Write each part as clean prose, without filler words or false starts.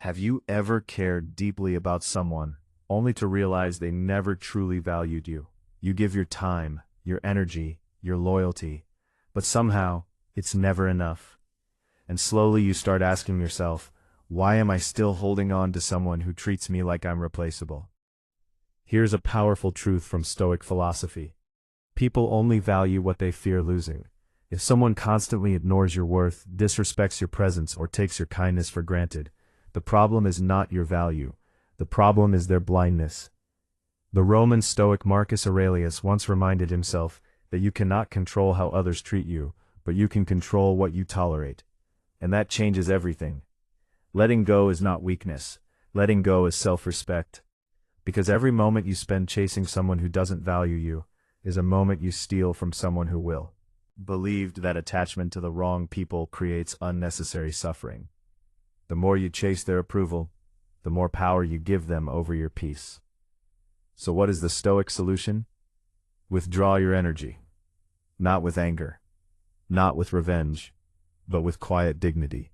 Have you ever cared deeply about someone, only to realize they never truly valued you? You give your time, your energy, your loyalty, but somehow, it's never enough. And slowly you start asking yourself, why am I still holding on to someone who treats me like I'm replaceable? Here's a powerful truth from Stoic philosophy. People only value what they fear losing. If someone constantly ignores your worth, disrespects your presence, or takes your kindness for granted, the problem is not your value. The problem is their blindness. The Roman Stoic Marcus Aurelius once reminded himself that you cannot control how others treat you, but you can control what you tolerate. And that changes everything. Letting go is not weakness. Letting go is self-respect. Because every moment you spend chasing someone who doesn't value you is a moment you steal from someone who will. Believed that attachment to the wrong people creates unnecessary suffering. The more you chase their approval, the more power you give them over your peace. So what is the Stoic solution? Withdraw your energy. Not with anger, not with revenge, but with quiet dignity.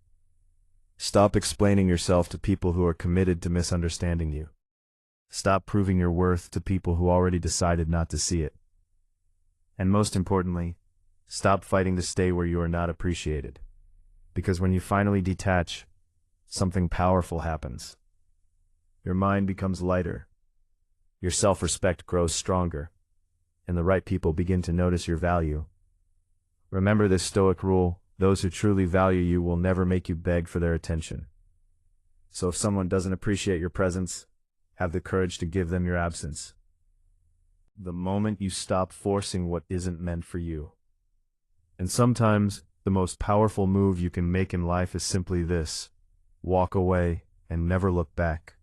Stop explaining yourself to people who are committed to misunderstanding you. Stop proving your worth to people who already decided not to see it. And most importantly, stop fighting to stay where you are not appreciated. Because when you finally detach, something powerful happens. Your mind becomes lighter. Your self-respect grows stronger. And the right people begin to notice your value. Remember this Stoic rule: those who truly value you will never make you beg for their attention. So if someone doesn't appreciate your presence, have the courage to give them your absence. The moment you stop forcing what isn't meant for you. And sometimes, the most powerful move you can make in life is simply this: walk away and never look back.